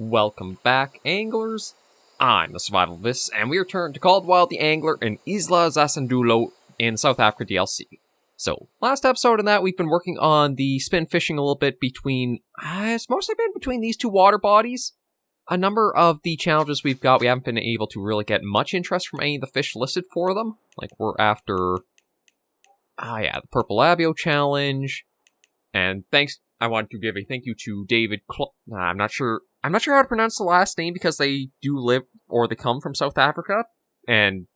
Welcome back, anglers. I'm the Survivalist, and we return to Call of the Wild the Angler in Isla Zasandulo in South Africa DLC. So, last episode in that, we've been working on the spin fishing a little bit between... it's mostly been between these two water bodies. A number of the challenges we've got, we haven't been able to really get much interest from any of the fish listed for them. Like, we're after... the Purple Labio challenge. And I want to give a thank you to David I'm not sure how to pronounce the last name because they do live, or they come from South Africa. And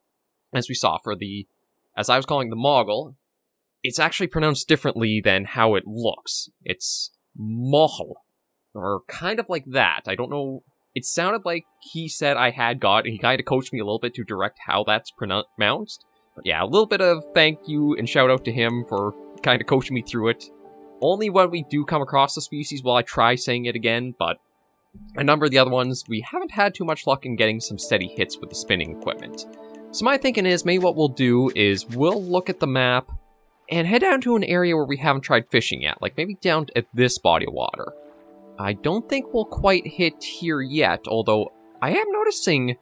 as we saw as I was calling the Mogul, it's actually pronounced differently than how it looks. It's Mohel, or kind of like that. I don't know. It sounded like he said I had got, and he kind of coached me a little bit to direct how that's pronounced. But yeah, a little bit of thank you and shout out to him for kind of coaching me through it. Only when we do come across the species will I try saying it again, but a number of the other ones, we haven't had too much luck in getting some steady hits with the spinning equipment. So my thinking is, maybe what we'll do is we'll look at the map and head down to an area where we haven't tried fishing yet, like maybe down at this body of water. I don't think we'll quite hit here yet, although I am noticing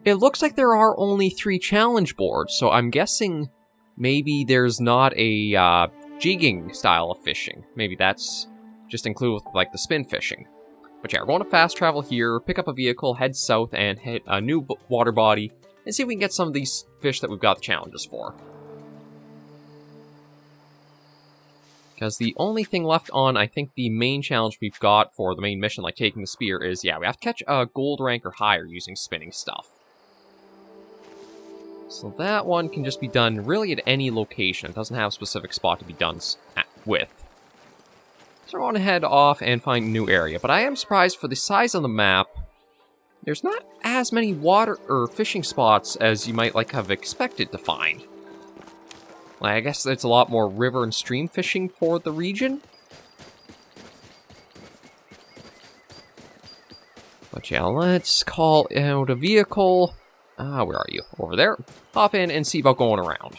it looks like there are only 3 challenge boards, so I'm guessing maybe there's not a jigging style of fishing. Maybe that's just included with, like, the spin fishing. But yeah, we're going to fast travel here, pick up a vehicle, head south, and hit a new water body, and see if we can get some of these fish that we've got the challenges for. Because the only thing left on, I think, the main challenge we've got for the main mission, like taking the spear, is, we have to catch a gold rank or higher using spinning stuff. So that one can just be done really at any location. It doesn't have a specific spot to be done with. So we're going to head off and find a new area. But I am surprised for the size of the map. There's not as many water or fishing spots as you might have expected to find. Like, I guess it's a lot more river and stream fishing for the region. But yeah, let's call out a vehicle. Where are you? Over there. Hop in and see about going around.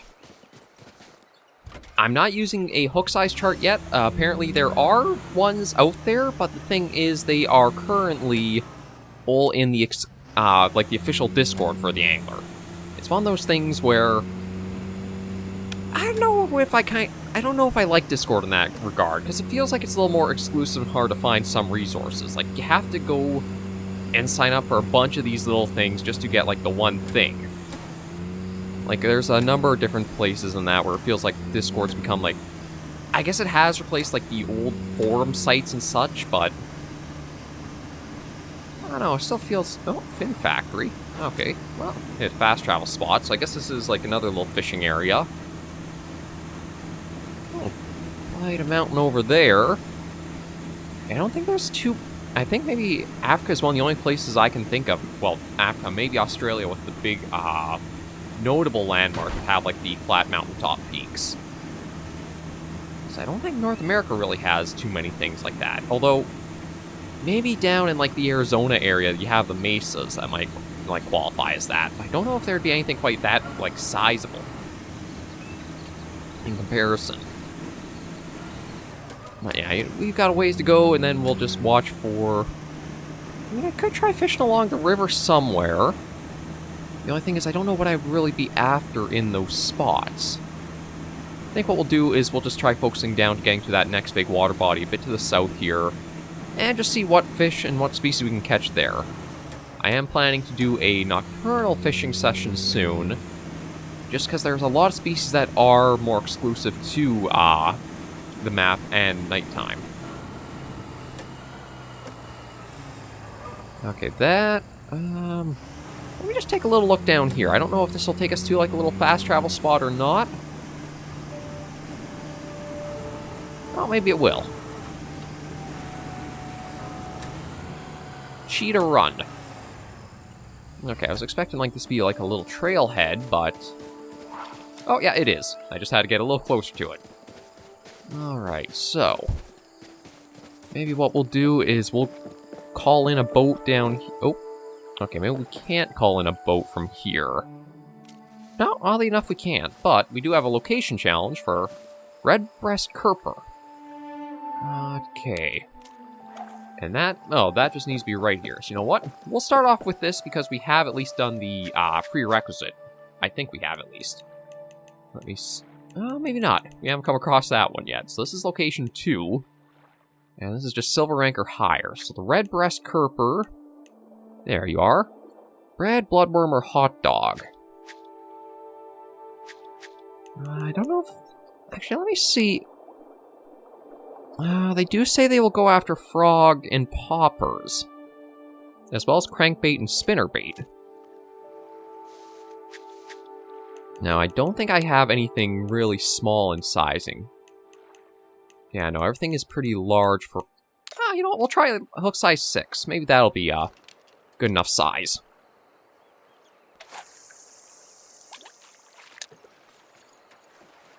I'm not using a hook size chart yet. Apparently there are ones out there, but the thing is they are currently all in the the official Discord for the angler. It's one of those things where I don't know if I like Discord in that regard, because it feels like it's a little more exclusive and hard to find some resources. Like, you have to go and sign up for a bunch of these little things just to get, like, the one thing. Like, there's a number of different places in that where it feels like Discord's become, like... I guess it has replaced, like, the old forum sites and such, but... I don't know, it still feels... Oh, Fin Factory. Okay, well, it's fast travel spot, so I guess this is, like, another little fishing area. Oh, quite a mountain over there. I don't think there's too... I think maybe Africa is one of the only places I can think of. Well, Africa, maybe Australia with the big, notable landmarks that have, like, the flat mountaintop peaks. So I don't think North America really has too many things like that. Although, maybe down in, like, the Arizona area, you have the mesas that might, like, qualify as that. I don't know if there'd be anything quite that, like, sizable in comparison. But yeah, we've got a ways to go, and then we'll just watch for... I could try fishing along the river somewhere. The only thing is I don't know what I'd really be after in those spots. I think what we'll do is we'll just try focusing down to getting to that next big water body a bit to the south here, and just see what fish and what species we can catch there. I am planning to do a nocturnal fishing session soon, just because there's a lot of species that are more exclusive to, the map and nighttime. Okay, that, let me just take a little look down here. I don't know if this will take us to, like, a little fast travel spot or not. Oh, maybe it will. Cheetah Run. Okay, I was expecting, like, this to be, like, a little trailhead, but... Oh, yeah, it is. I just had to get a little closer to it. Alright, so... maybe what we'll do is we'll call in a boat down... Oh, okay, maybe we can't call in a boat from here. No, oddly enough we can't, but we do have a location challenge for Red Breast Kerper. Okay. And that just needs to be right here. So you know what? We'll start off with this because we have at least done the prerequisite. I think we have at least. Let me see. Oh, maybe not. We haven't come across that one yet. So this is location 2. And this is just silver rank or higher. So the red breast kerper. There you are. Bread, bloodworm, or hot dog. I don't know if... Actually, let me see. They do say they will go after frog and poppers, as well as crankbait and spinnerbait. Now, I don't think I have anything really small in sizing. Yeah, no, everything is pretty large for... you know what, we'll try hook size 6. Maybe that'll be good enough size.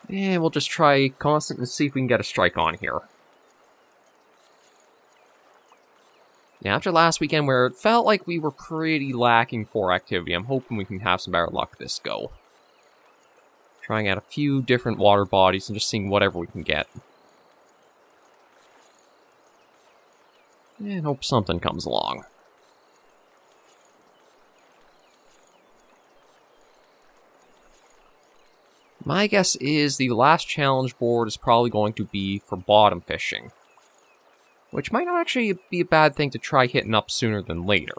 And we'll just try constant and see if we can get a strike on here. Yeah, after last weekend where it felt like we were pretty lacking for activity, I'm hoping we can have some better luck this go. Trying out a few different water bodies and just seeing whatever we can get. And hope something comes along. My guess is the last challenge board is probably going to be for bottom fishing. Which might not actually be a bad thing to try hitting up sooner than later.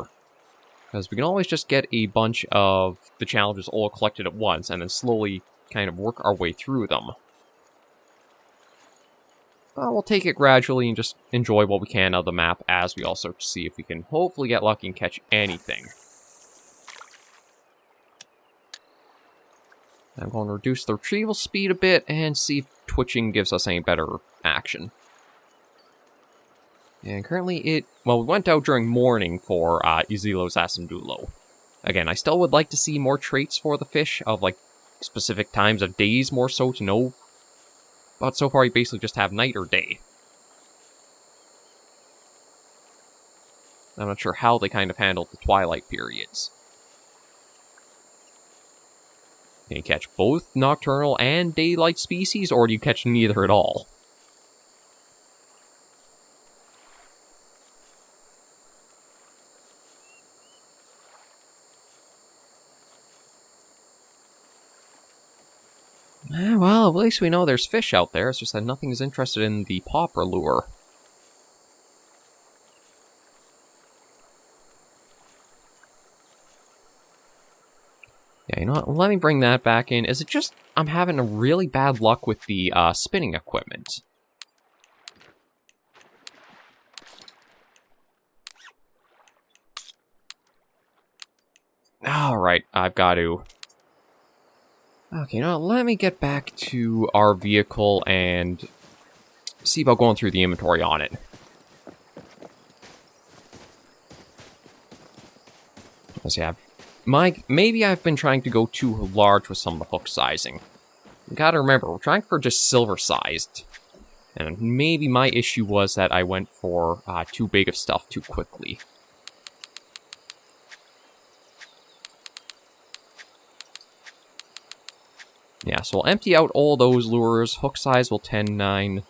Because we can always just get a bunch of the challenges all collected at once and then slowly kind of work our way through them. But we'll take it gradually and just enjoy what we can of the map as we also see if we can hopefully get lucky and catch anything. I'm going to reduce the retrieval speed a bit and see if twitching gives us any better action. And currently we went out during morning for Isilos Asundulo. Again, I still would like to see more traits for the fish of, like, specific times of days more so to know. But so far you basically just have night or day. I'm not sure how they kind of handled the twilight periods. Can you catch both nocturnal and daylight species, or do you catch neither at all? Well, at least we know there's fish out there. It's just that nothing is interested in the popper lure. Yeah, you know what? Let me bring that back in. Is it just I'm having a really bad luck with the spinning equipment? Alright, I've got to... Okay, now let me get back to our vehicle and see about going through the inventory on it. Let's see, maybe I've been trying to go too large with some of the hook sizing. You gotta remember, we're trying for just silver sized. And maybe my issue was that I went for too big of stuff too quickly. Yeah, so we'll empty out all those lures. Hook size will 10, 9,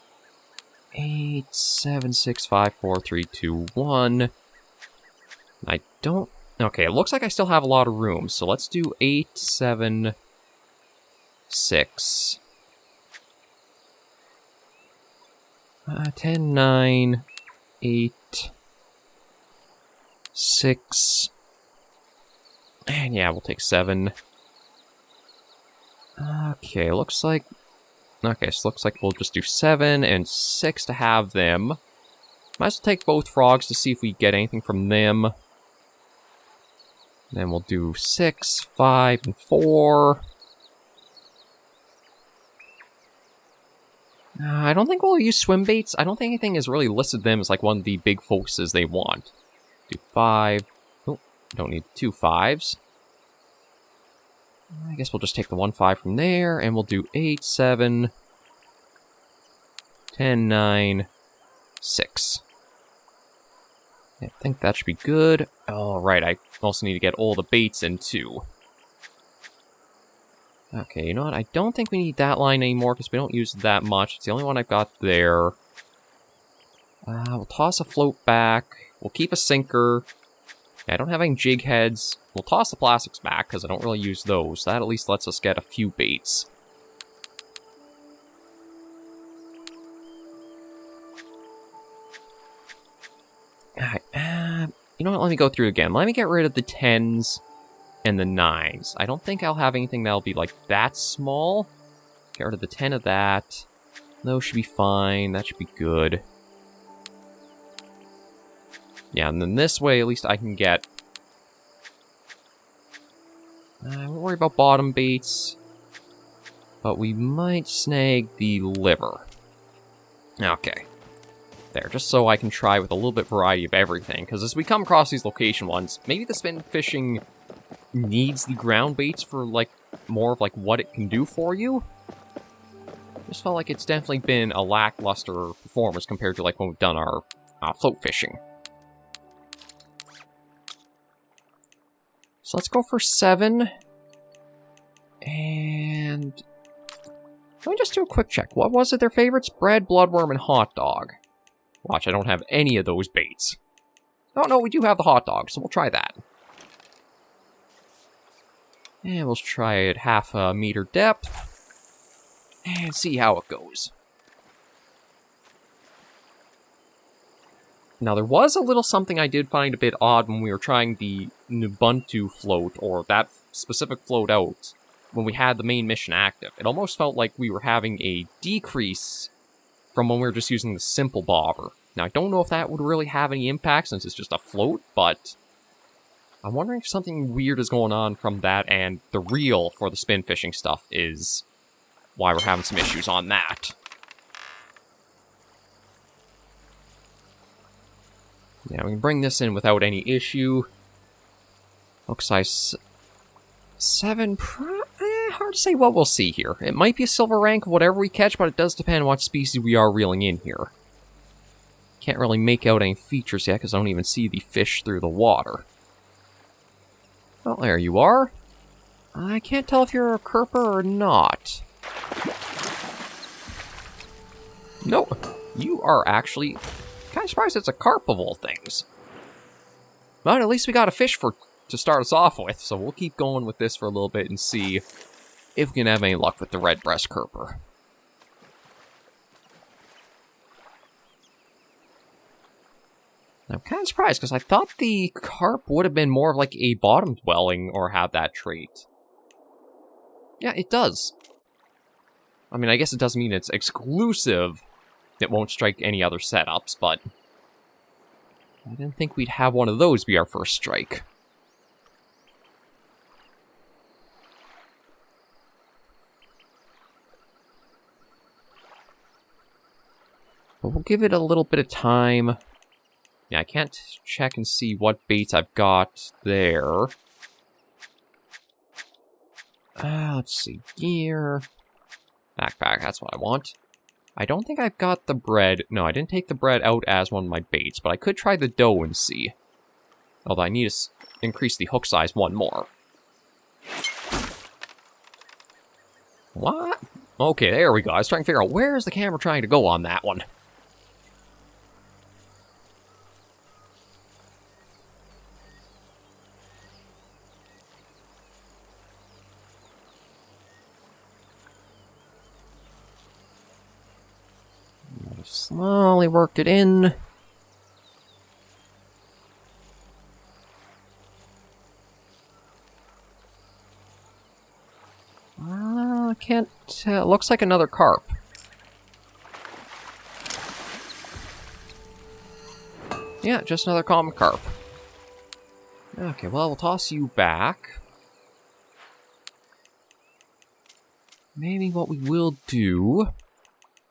8, 7, 6, 5, 4, 3, 2, 1. I don't... Okay, it looks like I still have a lot of room, so let's do 8, 7, 6. 10, 9, 8, 6. And yeah, we'll take 7. Okay, looks like... Okay, so looks like we'll just do 7 and 6 to have them. Might as well take both frogs to see if we get anything from them. Then we'll do 6, 5, and 4. I don't think we'll use swim baits. I don't think anything has really listed them as like one of the big focuses they want. Do 5. Oh, don't need 2 5s. I guess we'll just take the 1 5 from there, and we'll do 8, 7, 10, 9, 6. I think that should be good. Alright, I also need to get all the baits in, too. Okay, you know what? I don't think we need that line anymore, because we don't use it that much. It's the only one I've got there. We'll toss a float back. We'll keep a sinker. I don't have any jig heads. We'll toss the plastics back, because I don't really use those. That at least lets us get a few baits. Alright, you know what? Let me go through again. Let me get rid of the 10s and the 9s. I don't think I'll have anything that'll be, like, that small. Get rid of the 10 of that. Those should be fine. That should be good. Yeah, and then this way, at least I can get... I won't worry about bottom baits. But we might snag the liver. Okay. There, just so I can try with a little bit variety of everything. Because as we come across these location ones, maybe the spin fishing needs the ground baits for, like, more of, like, what it can do for you. Just felt like it's definitely been a lackluster performance compared to, like, when we've done our float fishing. So let's go for 7. And... let me just do a quick check. What was it, their favorites? Bread, bloodworm, and hot dog. Watch, I don't have any of those baits. Oh, no, we do have the hot dog, so we'll try that. And we'll try it half a meter depth. And see how it goes. Now, there was a little something I did find a bit odd when we were trying the Ubuntu float, or that specific float out, when we had the main mission active. It almost felt like we were having a decrease from when we were just using the simple bobber. Now, I don't know if that would really have any impact since it's just a float, but I'm wondering if something weird is going on from that, and the reel for the spin fishing stuff is why we're having some issues on that. Now, we can bring this in without any issue. Hook size 7, hard to say what we'll see here. It might be a silver rank of whatever we catch, but it does depend on what species we are reeling in here. Can't really make out any features yet, because I don't even see the fish through the water. Well, there you are. I can't tell if you're a kerper or not. Nope. You are actually... kind of surprised it's a carp of all things. But at least we got a fish to start us off with, so we'll keep going with this for a little bit and see if we can have any luck with the red breast kerper. I'm kind of surprised, because I thought the carp would have been more of like a bottom dwelling or have that trait. Yeah, it does. I mean, I guess it doesn't mean it's exclusive. It won't strike any other setups, but I didn't think we'd have one of those be our first strike. But we'll give it a little bit of time. Yeah, I can't check and see what baits I've got there. Let's see. Gear. Backpack, that's what I want. I don't think I've got the bread. No, I didn't take the bread out as one of my baits, but I could try the dough and see. Although I need to increase the hook size one more. What? Okay, there we go. I was trying to figure out where is the camera trying to go on that one. Slowly worked it in. I can't tell. Looks like another carp. Yeah, just another common carp. Okay, well, we'll toss you back. Maybe what we will do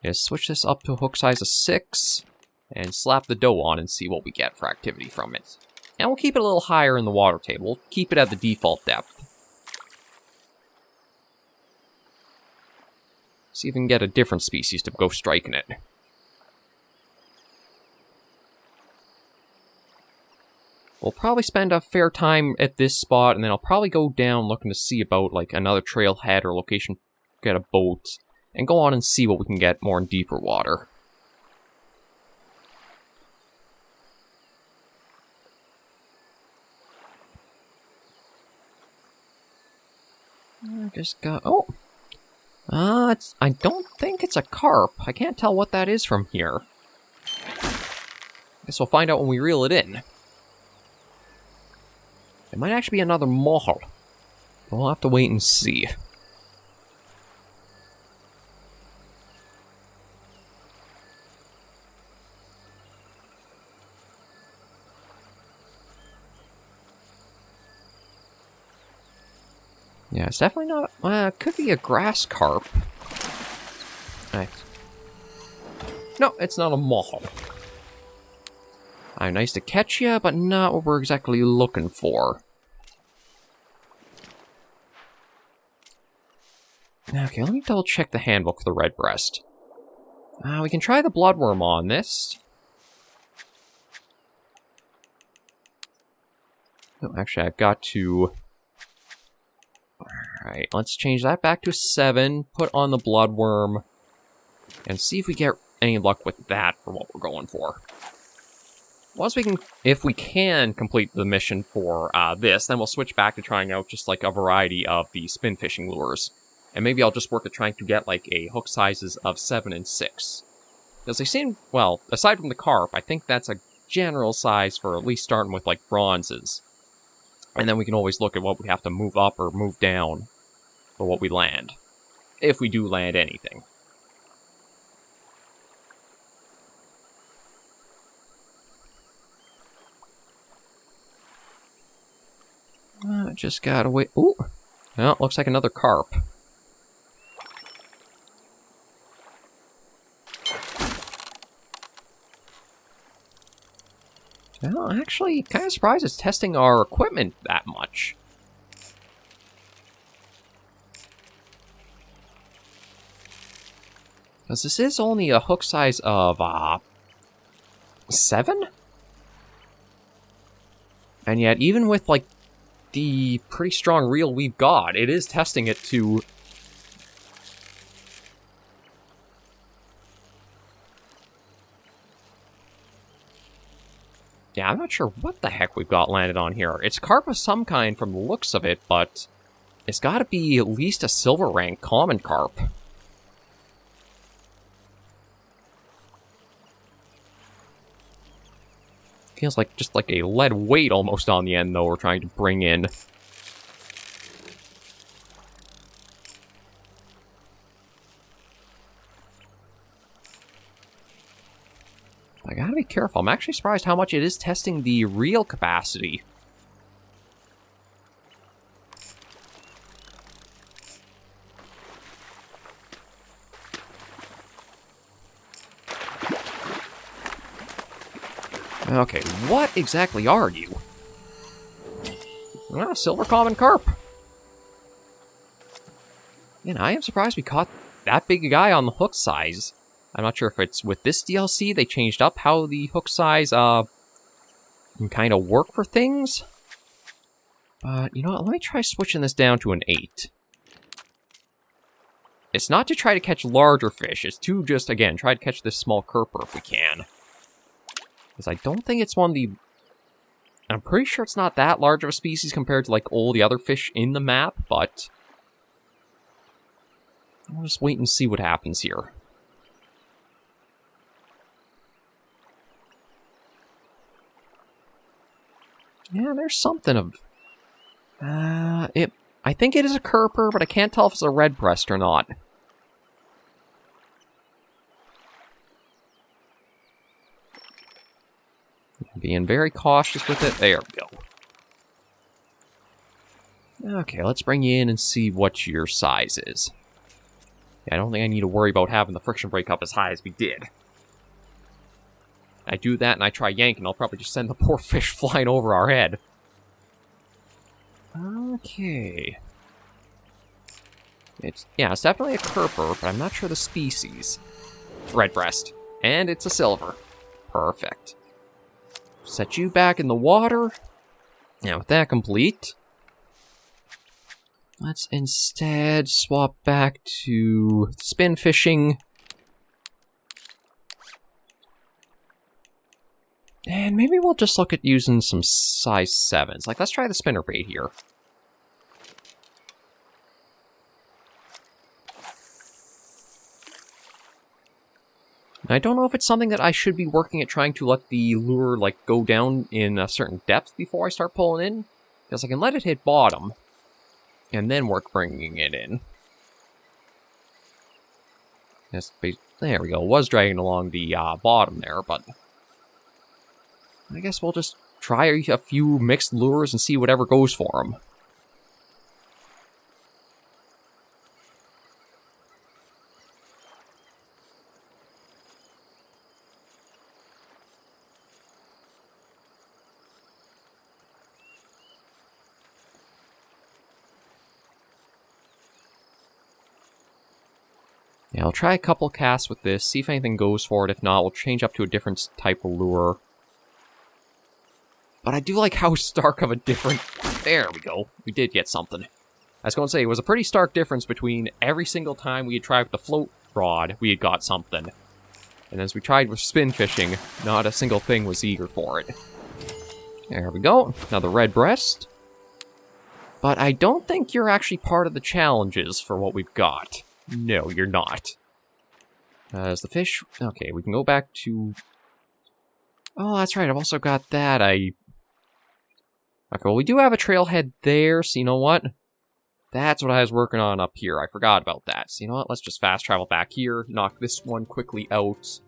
is switch this up to a hook size of 6 and slap the dough on and see what we get for activity from it. And we'll keep it a little higher in the water table. We'll keep it at the default depth. See if we can get a different species to go striking it. We'll probably spend a fair time at this spot, and then I'll probably go down looking to see about like another trailhead or location, get a boat, and go on and see what we can get more in deeper water. just got... Oh! I don't think it's a carp. I can't tell what that is from here. Guess we'll find out when we reel it in. It might actually be another mohl. We'll have to wait and see. Yeah, it's definitely not... it could be a grass carp. No, it's not a mohl. Nice to catch ya, but not what we're exactly looking for. Okay, let me double check the handbook for the red breast. We can try the bloodworm on this. No, actually, I've got to... Alright, let's change that back to 7, put on the bloodworm, and see if we get any luck with that for what we're going for. Once we can, if we can complete the mission for this, then we'll switch back to trying out just like a variety of the spin fishing lures. And maybe I'll just work at trying to get like a hook sizes of 7 and 6. Because they seem, well, aside from the carp, I think that's a general size for at least starting with like bronzes. And then we can always look at what we have to move up or move down for what we land. If we do land anything. Just gotta wait. Ooh! Well, looks like another carp. Well, actually, kind of surprised it's testing our equipment that much. Because this is only a hook size of, 7? And yet, even with, like, the pretty strong reel we've got, it is testing it to... Yeah, I'm not sure what the heck we've got landed on here. It's carp of some kind from the looks of it, but it's got to be at least a silver rank common carp. Feels like just like a lead weight almost on the end, though, we're trying to bring in. I gotta be careful. I'm actually surprised how much it is testing the reel capacity. Okay, what exactly are you? Ah, silver common carp. And I am surprised we caught that big a guy on the hook size. I'm not sure if it's with this DLC they changed up how the hook size can kind of work for things. But you know what? Let me try switching this down to an 8. It's not to try to catch larger fish. It's to just, again, try to catch this small kerper if we can. Because I don't think it's one of the... I'm pretty sure it's not that large of a species compared to, like, all the other fish in the map, but... I'll just wait and see what happens here. Yeah, there's something of... I think it is a kerper, but I can't tell if it's a red breast or not. Being very cautious with it. There we go. Okay, let's bring you in and see what your size is. Yeah, I don't think I need to worry about having the friction break up as high as we did. I do that and I try yanking, I'll probably just send the poor fish flying over our head. Okay. It's definitely a kerper, but I'm not sure the species. Red breast. And it's a silver. Perfect. Set you back in the water. Now, with that complete, let's instead swap back to spin fishing. And maybe we'll just look at using some size 7s. Like, let's try the spinnerbait here. I don't know if it's something that I should be working at trying to let the lure, like, go down in a certain depth before I start pulling in. Because I can let it hit bottom, and then work bringing it in. Yes, there we go. It was dragging along the bottom there, but I guess we'll just try a few mixed lures and see whatever goes for them. Yeah, I'll try a couple casts with this, see if anything goes for it. If not, we'll change up to a different type of lure. But I do like how stark of a difference... There we go. We did get something. I was going to say, it was a pretty stark difference between every single time we had tried with the float rod, we had got something. And as we tried with spin fishing, not a single thing was eager for it. There we go. Another red breast. But I don't think you're actually part of the challenges for what we've got. No, you're not. Is the fish... Okay, we can go back to... Oh, that's right, I've also got that. Okay, well, we do have a trailhead there, so you know what? That's what I was working on up here. I forgot about that. So you know what? Let's just fast travel back here, knock this one quickly out.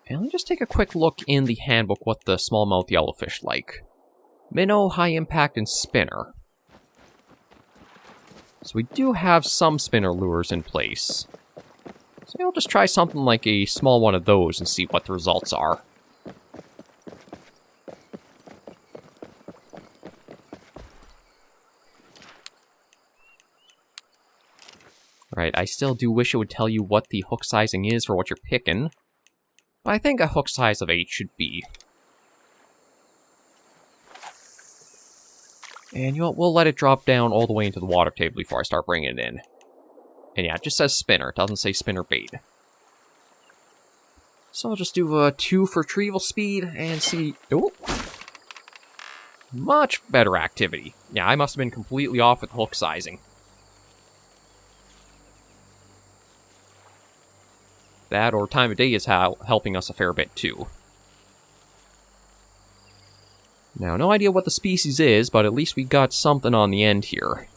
And let me just take a quick look in the handbook what the smallmouth yellowfish like. Minnow, high impact, and spinner. So we do have some spinner lures in place. So I'll just try something like a small one of those and see what the results are. Right, I still do wish it would tell you what the hook sizing is for what you're picking. But I think a hook size of 8 should be. And you know what, we'll let it drop down all the way into the water table before I start bringing it in. And yeah, it just says spinner, it doesn't say spinner bait. So I'll just do a 2 for retrieval speed and see... Oh! Much better activity. Yeah, I must have been completely off with hook sizing. That or time of day is helping us a fair bit too. Now, no idea what the species is, but at least we got something on the end here.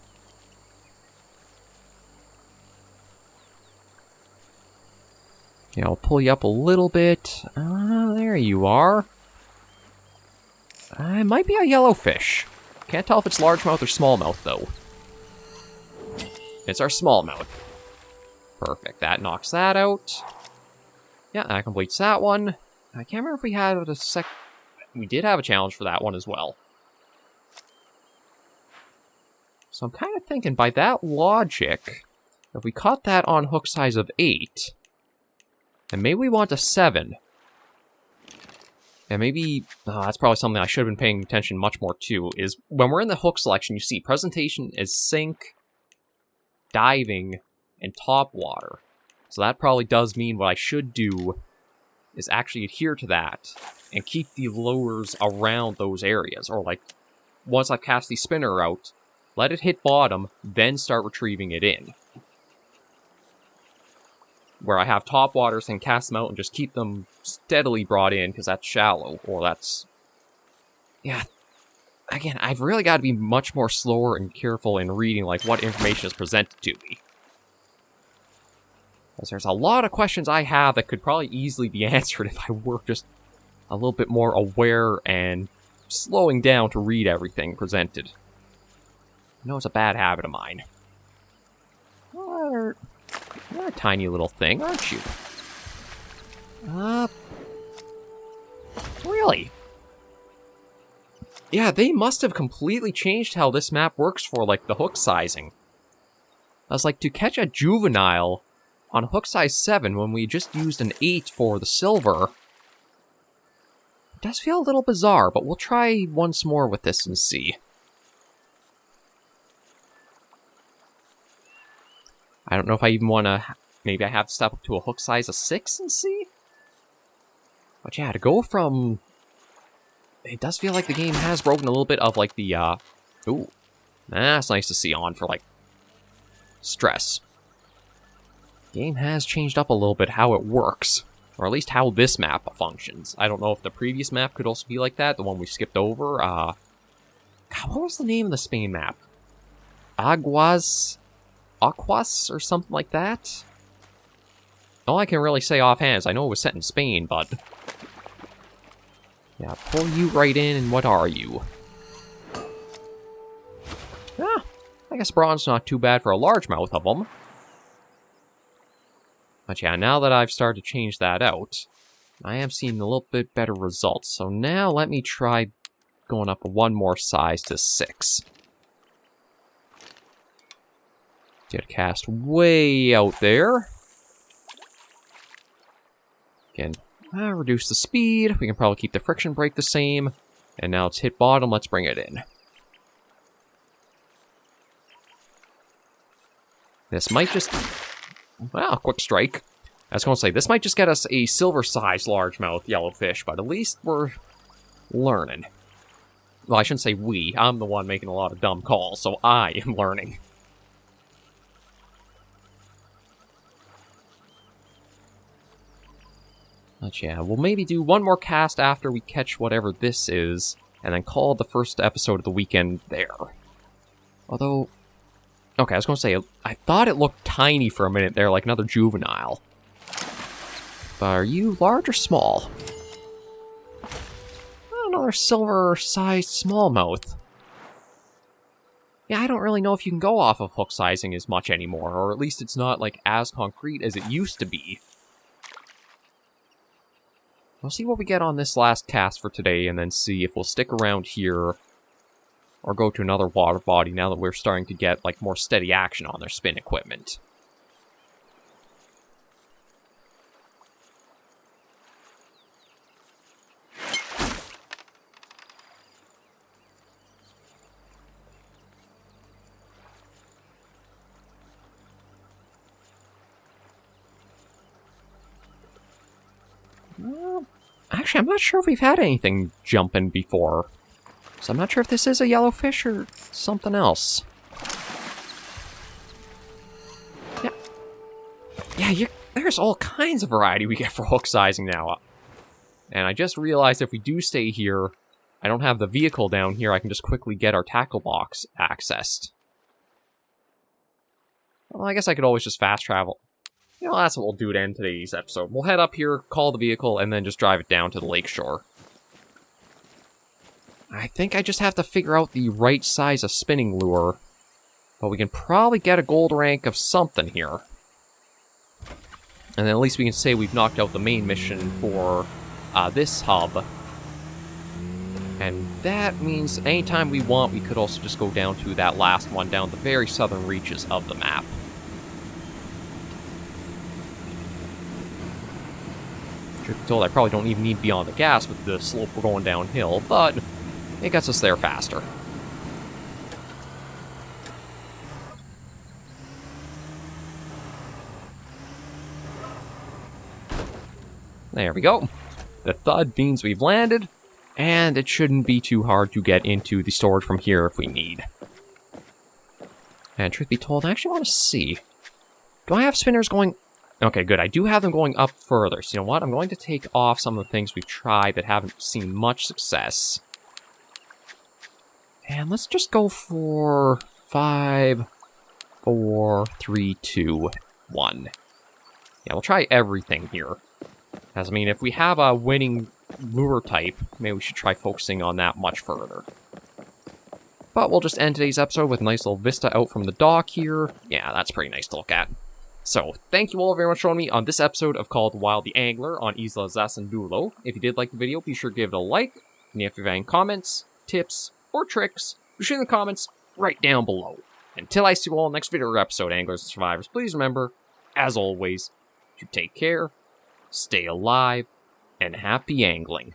Yeah, I'll pull you up a little bit. There you are. It might be a yellowfish. Can't tell if it's largemouth or smallmouth, though. It's our smallmouth. Perfect, that knocks that out. Yeah, that completes that one. I can't remember if we had a We did have a challenge for that one as well. So I'm kind of thinking, by that logic, if we caught that on hook size of 8, then maybe we want a 7. And maybe, that's probably something I should have been paying attention much more to, is when we're in the hook selection, you see presentation is sink, diving, and top water. So that probably does mean what I should do is actually adhere to that and keep the lures around those areas. Or like, once I've cast the spinner out, let it hit bottom, then start retrieving it in. Where I have top waters and cast them out and just keep them steadily brought in, because that's shallow, or that's... Yeah, again, I've really got to be much more slower and careful in reading like what information is presented to me. Because there's a lot of questions I have that could probably easily be answered if I were just a little bit more aware and slowing down to read everything presented. I know it's a bad habit of mine. You're a tiny little thing, aren't you? Really? Yeah, they must have completely changed how this map works for, like, the hook sizing. I was like, to catch a juvenile on hook size 7 when we just used an 8 for the silver, it does feel a little bizarre, but we'll try once more with this and see. I don't know if I even want to... Maybe I have to step up to a hook size of 6 and see? But yeah, to go from... It does feel like the game has broken a little bit of, like, the, Ooh. That's nice to see on for, like, stress. game has changed up a little bit how it works. Or at least how this map functions. I don't know if the previous map could also be like that, the one we skipped over. God, what was the name of the Spain map? Aquas or something like that? All I can really say offhand is I know it was set in Spain, but... yeah, pull you right in, and what are you? Ah, I guess bronze's not too bad for a largemouth of them. But yeah, now that I've started to change that out, I am seeing a little bit better results. So now let me try going up one more size to 6. Get a cast way out there. Again, reduce the speed. We can probably keep the friction brake the same. And now it's hit bottom. Let's bring it in. This might just... well, quick strike. I was going to say, this might just get us a silver-sized largemouth yellowfish, but at least we're learning. Well, I shouldn't say we. I'm the one making a lot of dumb calls, so I am learning. But yeah, we'll maybe do one more cast after we catch whatever this is, and then call the first episode of the weekend there. Although... okay, I was going to say, I thought it looked tiny for a minute there, like another juvenile. But are you large or small? Oh, another silver-sized smallmouth. Yeah, I don't really know if you can go off of hook sizing as much anymore, or at least it's not, like, as concrete as it used to be. We'll see what we get on this last cast for today, and then see if we'll stick around here... or go to another water body now that we're starting to get, like, more steady action on their spin equipment. Actually, I'm not sure if we've had anything jumping before. So I'm not sure if this is a yellowfish or something else. Yeah, there's all kinds of variety we get for hook sizing now. And I just realized if we do stay here, I don't have the vehicle down here, I can just quickly get our tackle box accessed. Well, I guess I could always just fast travel. You know, that's what we'll do to end today's episode. We'll head up here, call the vehicle, and then just drive it down to the lakeshore. I think I just have to figure out the right size of spinning lure. But we can probably get a gold rank of something here. And then at least we can say we've knocked out the main mission for this hub. And that means anytime we want, we could also just go down to that last one, down the very southern reaches of the map. Truth be told, I probably don't even need to be on the gas with the slope we're going downhill, but it gets us there faster. There we go. The thud means we've landed, and it shouldn't be too hard to get into the storage from here if we need. And truth be told, I actually want to see. Do I have spinners going... okay, good. I do have them going up further. So you know what? I'm going to take off some of the things we've tried that haven't seen much success. And let's just go for 5, 4, 3, 2, 1. Yeah, we'll try everything here. As I mean, if we have a winning lure type, maybe we should try focusing on that much further. But we'll just end today's episode with a nice little vista out from the dock here. Yeah, that's pretty nice to look at. So, thank you all very much for joining me on this episode of Call of the Wild the Angler on Isla Zasandulo. If you did like the video, be sure to give it a like. And if you have any comments, tips, or tricks, be sure in the comments right down below. Until I see you all in the next video or episode, Anglers and Survivors, please remember, as always, to take care, stay alive, and happy angling.